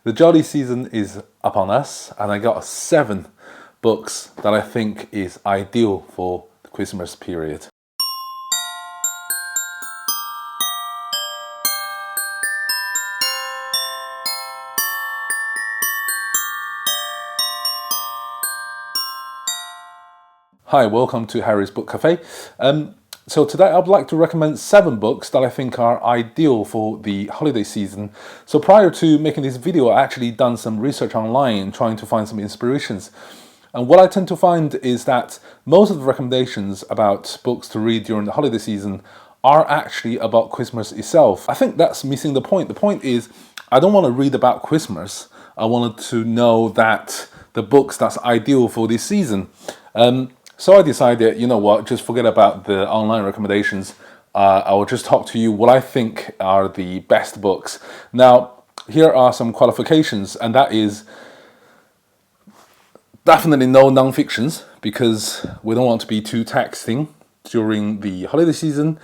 The Jodi season is upon us, and I got 7 books that I think is ideal for the Christmas period. Hi, welcome to Harry's Book Cafe. So today I'd like to recommend 7 books that I think are ideal for the holiday season. So prior to making this video, I actually done some research online trying to find some inspirations. And what I tend to find is that most of the recommendations about books to read during the holiday season are actually about Christmas itself. I think that's missing the point. The point is, I don't want to read about Christmas. I wanted to know that the books that's ideal for this season. So I decided, you know what, just forget about the online recommendations. I will just talk to you what I think are the best books. Now, here are some qualifications, and that is definitely no non-fictions, because we don't want to be too taxing during the holiday season.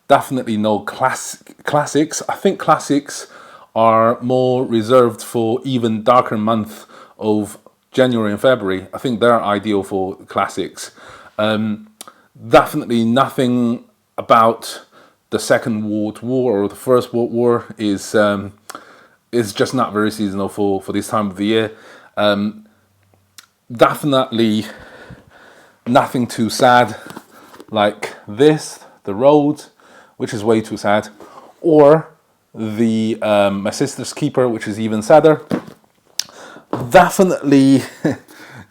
Definitely no classics. I think classics are more reserved for even darker month of January and February. I think they're ideal for classics. Definitely nothing about the Second World War or the First World War is just not very seasonal for this time of the year. Definitely nothing too sad like this, The Road, which is way too sad, or the My Sister's Keeper, which is even sadder. Definitely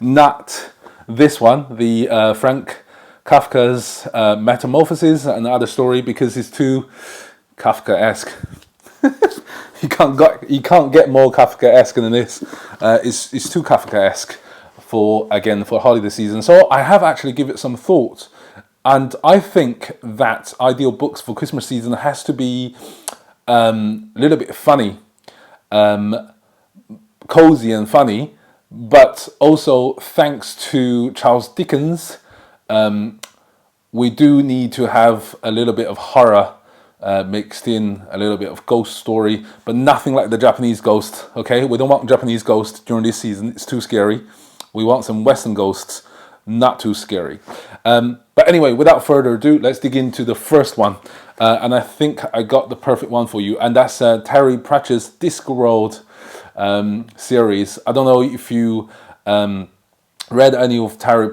not this one, the Frank Kafka's Metamorphosis, another story, because it's too Kafkaesque. you can't get more Kafkaesque than this. It's too Kafkaesque for holiday season. So I have actually given it some thought, and I think that ideal books for Christmas season has to be a little bit funny. Cozy and funny, but also thanks to Charles Dickens, we do need to have a little bit of horror mixed in, a little bit of ghost story, but nothing like the Japanese ghost. Okay, we don't want Japanese ghosts during this season, it's too scary. We want some Western ghosts, not too scary. But anyway, without further ado, let's dig into the first one, and I think I got the perfect one for you, and that's Terry Pratchett's Discworld series. I don't know if you read any of Terry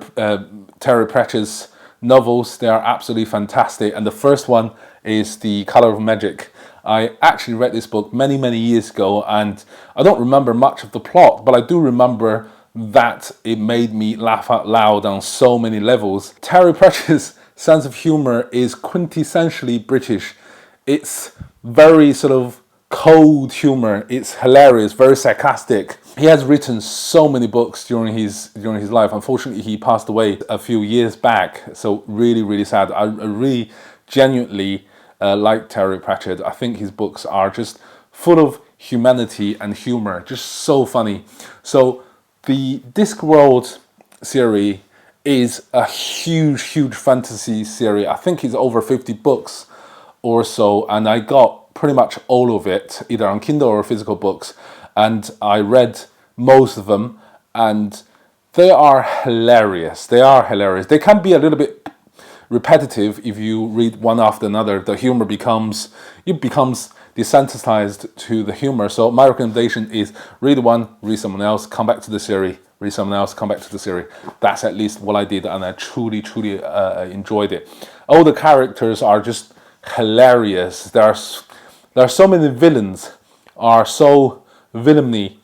Pratchett's novels. They are absolutely fantastic, and the first one is The Color of Magic. I actually read this book many years ago, and I don't remember much of the plot, but I do remember that it made me laugh out loud on so many levels. Terry Pratchett's sense of humor is quintessentially British. It's very sort of cold humor. It's hilarious, very sarcastic. He has written so many books during his life. Unfortunately, he passed away a few years back, so really sad. I really genuinely like Terry Pratchett. I think his books are just full of humanity and humor, just so funny. So the Discworld series is a huge fantasy series. I think it's over 50 books or so, and I got pretty much all of it, either on Kindle or physical books, and I read most of them, and they are hilarious. They can be a little bit repetitive if you read one after another. The humor becomes desensitized to the humor. So my recommendation is read one, read someone else, come back to the series, read someone else, come back to the series. That's at least what I did, and I truly enjoyed it. All the characters are just hilarious. There are so many villains, are so villainy,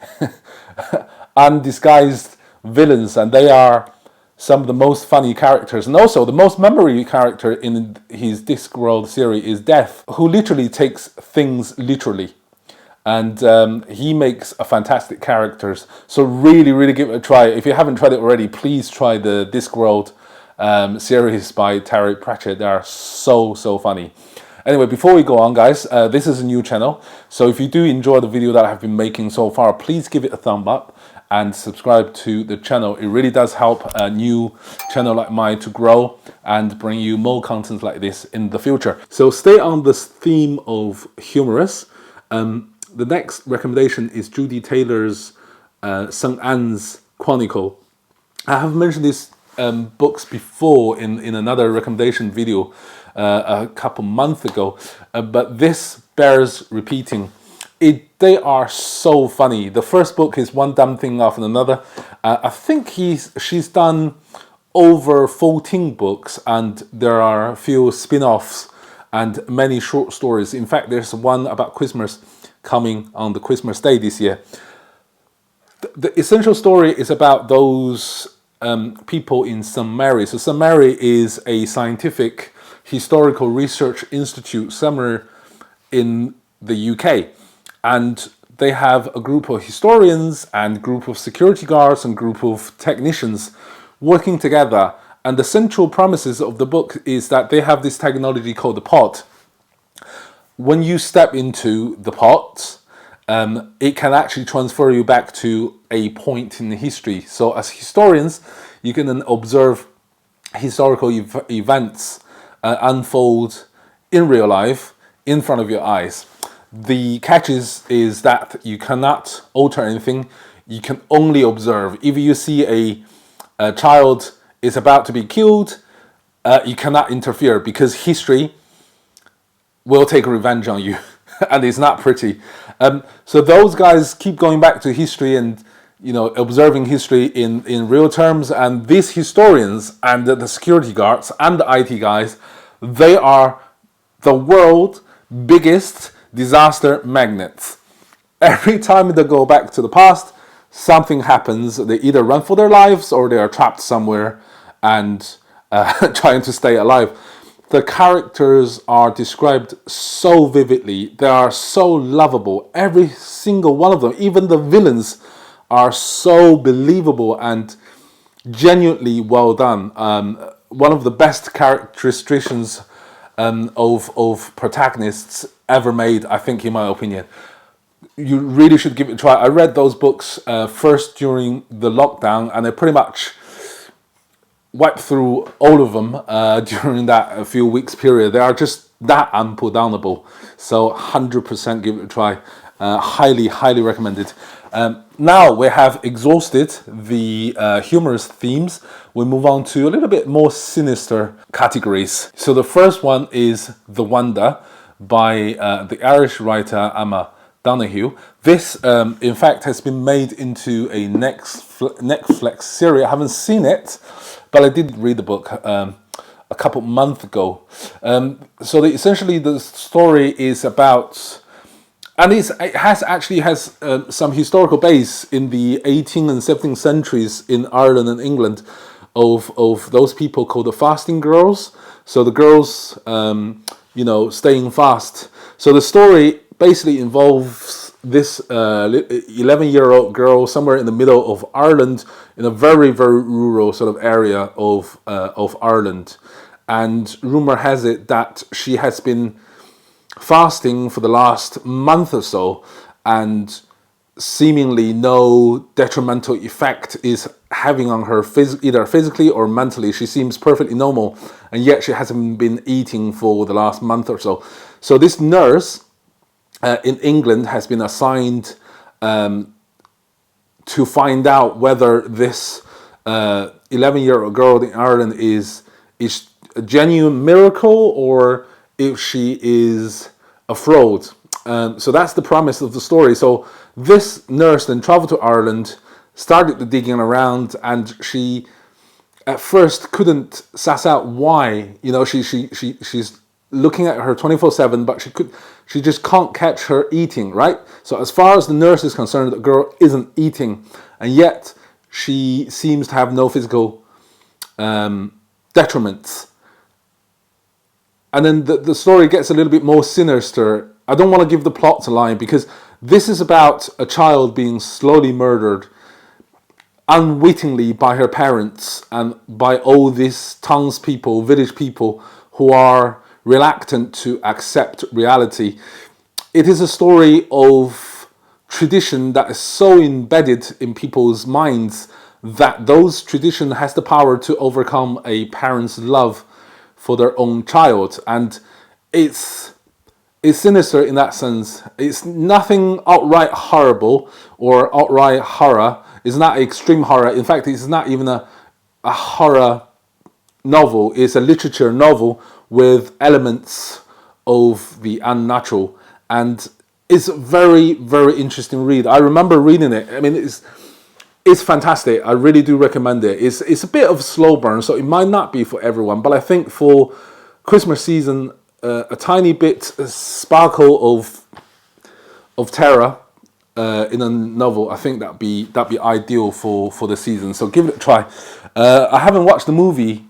undisguised villains, and they are some of the most funny characters. And also the most memorable character in his Discworld series is Death, who literally takes things literally. And he makes a fantastic characters. So really give it a try. If you haven't tried it already, please try the Discworld series by Terry Pratchett. They are so funny. Anyway, before we go on, guys, this is a new channel, so if you do enjoy the video that I have been making so far, please give it a thumb up and subscribe to the channel. It really does help a new channel like mine to grow and bring you more content like this in the future. So stay on this theme of humorous. the next recommendation is Jodi Taylor's St. Anne's Chronicle. I have mentioned these books before in another recommendation video a couple months ago, but this bears repeating. They are so funny. The first book is one dumb thing after another. I think she's done over 14 books, and there are a few spin-offs and many short stories. In fact, there's one about Christmas coming on the Christmas day this year. The essential story is about those people in St. Mary. So St. Mary is a scientific historical research institute somewhere in the UK. And they have a group of historians and group of security guards and group of technicians working together. And the central premises of the book is that they have this technology called the pod. When you step into the pod, it can actually transfer you back to a point in history. So as historians, you can then observe historical events unfold in real life in front of your eyes. The catch is that you cannot alter anything. You can only observe. If you see a child is about to be killed, you cannot interfere, because history will take revenge on you. And it's not pretty. So those guys keep going back to history and observing history in real terms. And these historians and the security guards and the IT guys, they are the world's biggest disaster magnets. Every time they go back to the past, something happens. They either run for their lives or they are trapped somewhere and trying to stay alive. The characters are described so vividly. They are so lovable. Every single one of them, even the villains, are so believable and genuinely well done. One of the best characterizations of protagonists ever made, I think, in my opinion. You really should give it a try. I read those books first during the lockdown, and I pretty much wiped through all of them during that few weeks period. They are just that unputdownable. So 100% give it a try. Highly, highly recommended. Now we have exhausted the humorous themes. We move on to a little bit more sinister categories. So the first one is The Wonder by the Irish writer Emma Donoghue. This, in fact, has been made into a Netflix series. I haven't seen it, but I did read the book a couple months ago. So essentially the story is about, and it has some historical base in the 18th and 17th centuries in Ireland and England of those people called the fasting girls. So the girls, staying fast. So the story basically involves this 11-year-old girl somewhere in the middle of Ireland, in a very, very rural sort of area of Ireland. And rumor has it that she has been fasting for the last month or so, and seemingly no detrimental effect is having on her either physically or mentally. She seems perfectly normal, and yet she hasn't been eating for the last month or so. So this nurse in England has been assigned to find out whether this 11-year-old girl in Ireland is a genuine miracle or if she is a fraud. So that's the premise of the story. So this nurse then traveled to Ireland, started digging around, and she at first couldn't suss out why. She's looking at her 24/7, but she just can't catch her eating, right? So as far as the nurse is concerned, the girl isn't eating, and yet she seems to have no physical detriments. And then the story gets a little bit more sinister. I don't want to give the plot line, because this is about a child being slowly murdered unwittingly by her parents and by all these townspeople, village people who are reluctant to accept reality. It is a story of tradition that is so embedded in people's minds that those tradition has the power to overcome a parent's love for their own child. And it's it's sinister in that sense. It's nothing outright horrible or outright horror. It's not extreme horror. In fact, it's not even a horror novel. It's a literature novel with elements of the unnatural, and it's a very, very interesting read. I remember reading it. I mean, it's fantastic. I really do recommend it. It's a bit of slow burn, so it might not be for everyone, but I think for Christmas season, a tiny bit sparkle of terror in a novel, I think that'd be ideal for the season. So give it a try. I haven't watched the movie,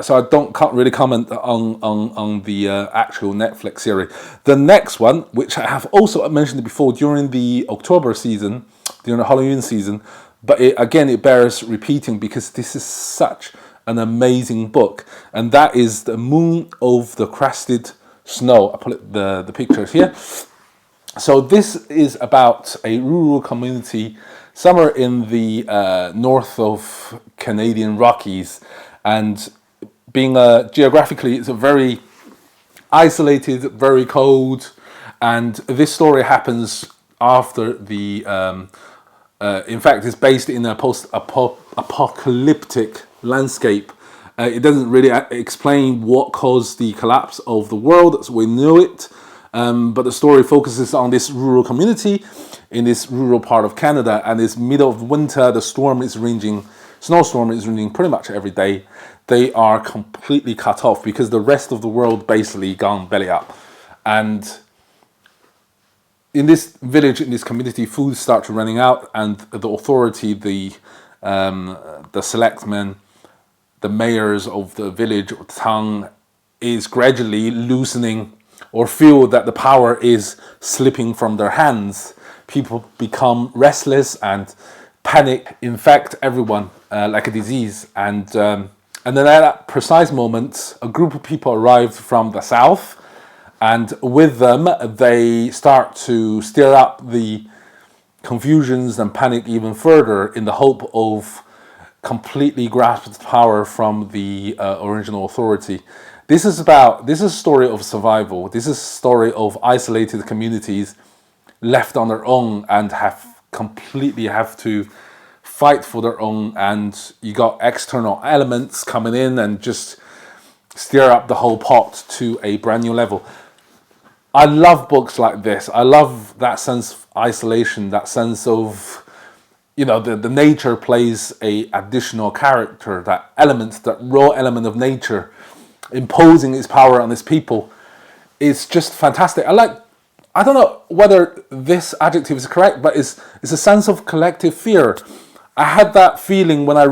so I can't really comment on the actual Netflix series. The next one, which I have also mentioned before during the October season, during the Halloween season, but it bears repeating because this is such an amazing book, and that is The Moon of the Crusted Snow. I put the pictures here. So this is about a rural community somewhere in the north of Canadian Rockies, and being geographically, it's a very isolated, very cold, and this story happens after the in fact, it's based in a post-apocalyptic landscape. It doesn't really explain what caused the collapse of the world as we knew it, but the story focuses on this rural community in this rural part of Canada, and it's middle of winter. The snowstorm is ranging pretty much every day. They are completely cut off because the rest of the world basically gone belly up, and in this village, in this community, food starts running out, and the authority, the selectmen, the mayors of the village or town, is gradually loosening or feel that the power is slipping from their hands. People become restless and panic, infect everyone like a disease, and then at that precise moment, a group of people arrived from the south. And with them, they start to stir up the confusions and panic even further in the hope of completely grasp power from the original authority. This is a story of survival. This is a story of isolated communities left on their own and have to fight for their own. And you got external elements coming in and just stir up the whole pot to a brand new level. I love books like this. I love that sense of isolation, that sense of, the nature plays a additional character, that raw element of nature imposing its power on its people. It's just fantastic. I don't know whether this adjective is correct, but it's a sense of collective fear. I had that feeling when I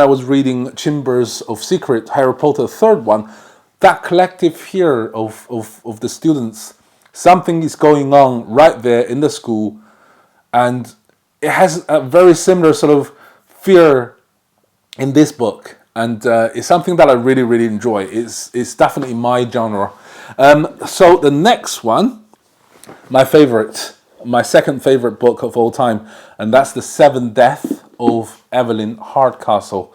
was reading Chambers of Secret, Harry Potter, the third one. That collective fear of the students, something is going on right there in the school, and it has a very similar sort of fear in this book, and it's something that I really, really enjoy. It's definitely my genre. So the next one, my second favorite book of all time, and that's The Seventh Death of Evelyn Hardcastle.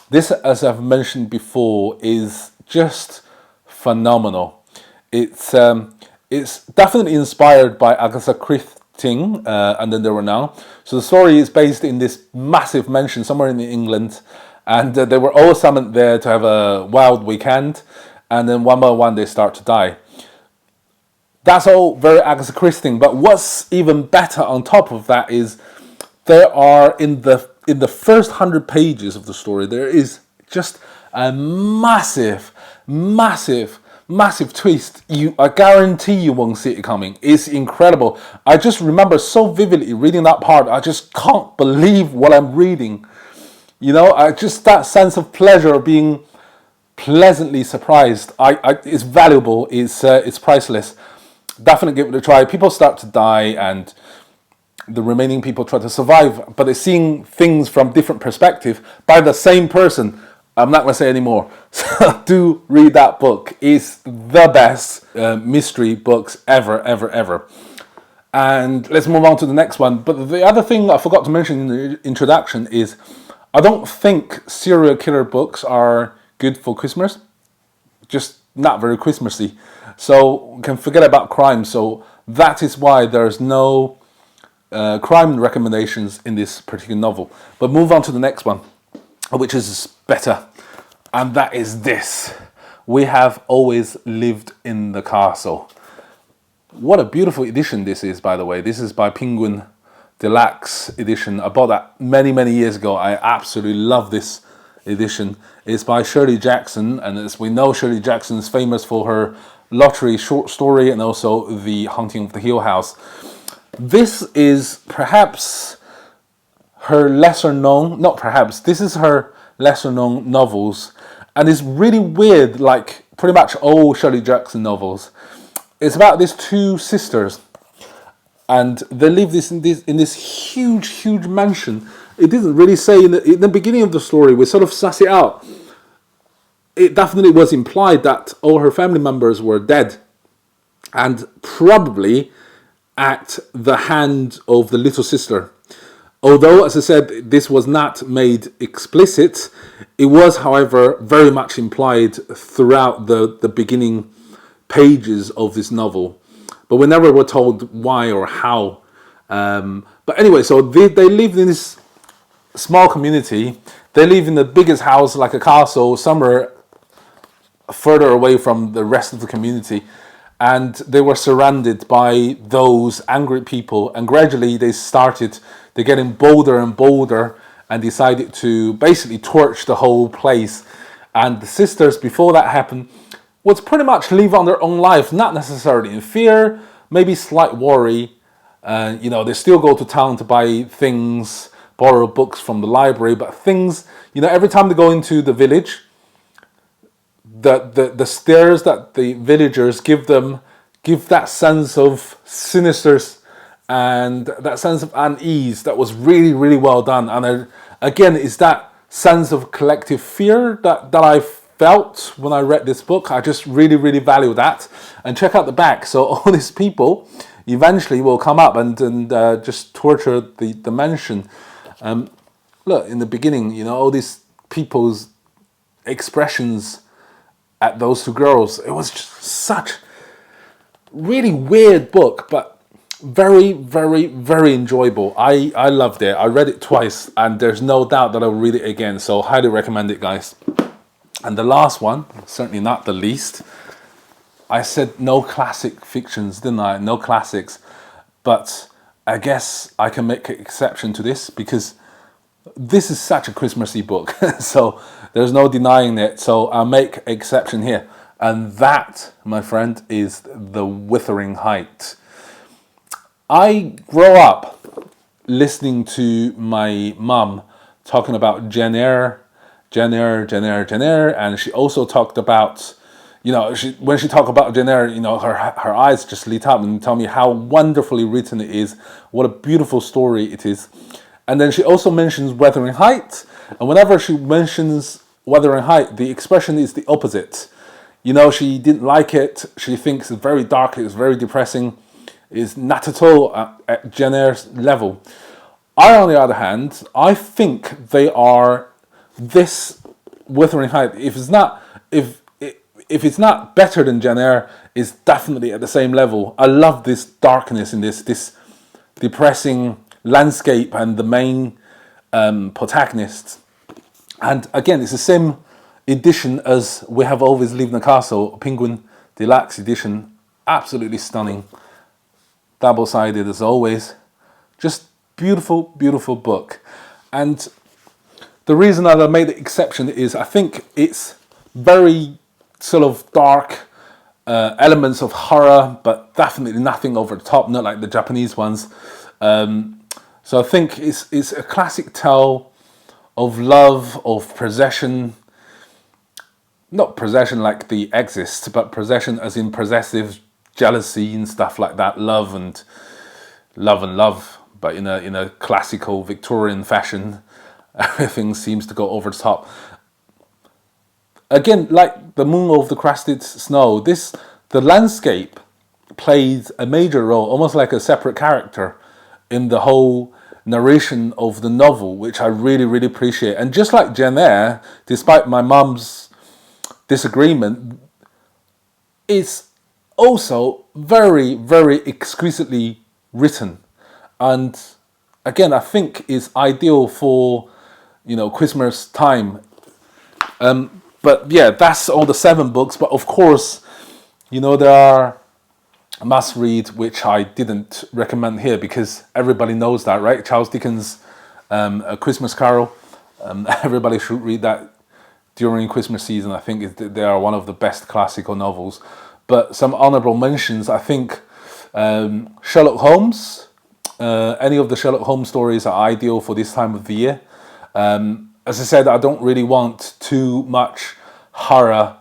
This, as I've mentioned before, is just phenomenal. It's definitely inspired by Agatha Christie and then there were now. So the story is based in this massive mansion somewhere in England, and they were all summoned there to have a wild weekend, and then one by one they start to die. That's all very Agatha Christie, but what's even better on top of that is there are in the first 100 pages of the story, there is just a massive twist. I guarantee you won't see it coming. It's incredible. I just remember so vividly reading that part. I just can't believe what I'm reading. That sense of pleasure of being pleasantly surprised. It's valuable. It's priceless. Definitely give it a try. People start to die, and the remaining people try to survive, but they're seeing things from different perspective by the same person. I'm not going to say any more. So do read that book. It's the best mystery books ever. And let's move on to the next one. But the other thing I forgot to mention in the introduction is I don't think serial killer books are good for Christmas. Just not very Christmassy. So we can forget about crime. So that is why there's no crime recommendations in this particular novel. But move on to the next one, which is better. And that is this. We Have Always Lived in the Castle. What a beautiful edition this is, by the way. This is by Penguin Deluxe edition. I bought that many, many years ago. I absolutely love this edition. It's by Shirley Jackson, and as we know, Shirley Jackson is famous for her lottery short story and also The Haunting of the Hill House. This is perhaps her lesser known, not perhaps, this is her lesser known novels, and it's really weird, like pretty much all Shirley Jackson novels. It's about these two sisters, and they live in this huge mansion. It didn't really say in the beginning of the story. We sort of suss it out. It definitely was implied that all her family members were dead, and probably at the hand of the little sister. Although, as I said, this was not made explicit, it was, however, very much implied throughout the beginning pages of this novel, but we never were told why or how. But anyway, so they lived in this small community. They live in the biggest house, like a castle, somewhere further away from the rest of the community, and they were surrounded by those angry people, and gradually they're getting bolder and bolder, and decided to basically torch the whole place. And the sisters, before that happened, would pretty much live on their own life, not necessarily in fear, maybe slight worry. They still go to town to buy things, borrow books from the library, but things, every time they go into the village, the stares that the villagers give that sense of sinisterness and that sense of unease that was really, really well done. And again, it's that sense of collective fear that I felt when I read this book. I just really, really value that. And check out the back. So all these people eventually will come up and just torture the mansion. Look, in the beginning, all these people's expressions at those two girls. It was just such really weird book, but very, very, very enjoyable. I loved it. I read it twice, and there's no doubt that I'll read it again. So highly recommend it, guys. And the last one, certainly not the least, I said no classic fictions, didn't I? No classics. But I guess I can make an exception to this because this is such a Christmassy book. So there's no denying it. So I'll make an exception here. And that, my friend, is The Withering Height. I grew up listening to my mum talking about Jane Eyre, and she also talked about, when she talked about Jane Eyre, her eyes just lit up and tell me how wonderfully written it is, what a beautiful story it is. And then she also mentions Wuthering Height, and whenever she mentions Wuthering Height, the expression is the opposite. She didn't like it. She thinks it's very dark, it's very depressing. It's not at all at Jane Eyre's level. On the other hand, I think they are this Wuthering Height. If it's not better than Jane Eyre, it's definitely at the same level. I love this darkness in this depressing landscape and the main protagonist. And again, it's the same edition as We Have Always Lived in the Castle, Penguin Deluxe edition. Absolutely stunning. Double-sided as always. Just beautiful, beautiful book. And the reason that I made the exception is I think it's very sort of dark, elements of horror, but definitely nothing over the top, not like the Japanese ones. So I think it's a classic tale of love, of possession. Not possession like The Exorcist, but possession as in possessive jealousy and stuff like that. Love, but in a classical Victorian fashion. Everything seems to go over the top. Again, like The Moon Over the Crusted Snow, the landscape plays a major role, almost like a separate character in the whole narration of the novel, which I really, really appreciate. And just like Jane Eyre, despite my mum's disagreement, it's also very, very exquisitely written. And again, I think is ideal for, you know, Christmas time. But yeah, that's all the 7 books. But of course, you know, there are must read which I didn't recommend here because everybody knows that, right? Charles Dickens' A Christmas Carol. Everybody should read that during Christmas season. I think they are one of the best classical novels. But some honorable mentions, I think Sherlock Holmes. Any of the Sherlock Holmes stories are ideal for this time of the year. As I said, I don't really want too much horror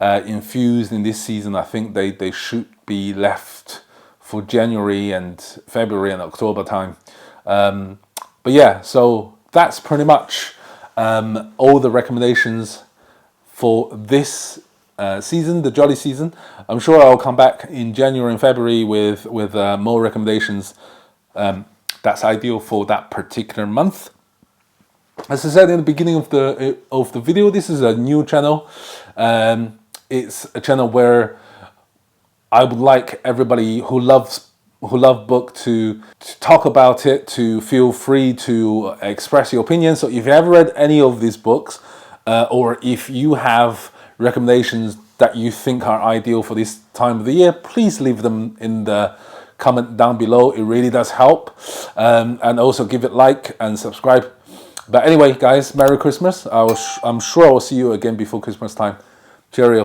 infused in this season. I think they should be left for January and February and October time. But yeah, so that's pretty much all the recommendations for this season, the Jolly season. I'm sure I'll come back in January and February with more recommendations that's ideal for that particular month. As I said in the beginning of the video, this is a new channel. It's a channel where I would like everybody who love book to talk about it, to feel free to express your opinion. So if you have read any of these books, or if you have recommendations that you think are ideal for this time of the year, please leave them in the comment down below. It really does help. And also give it like and subscribe. But anyway, guys, Merry Christmas. I'm sure I'll see you again before Christmas time. Cheerio.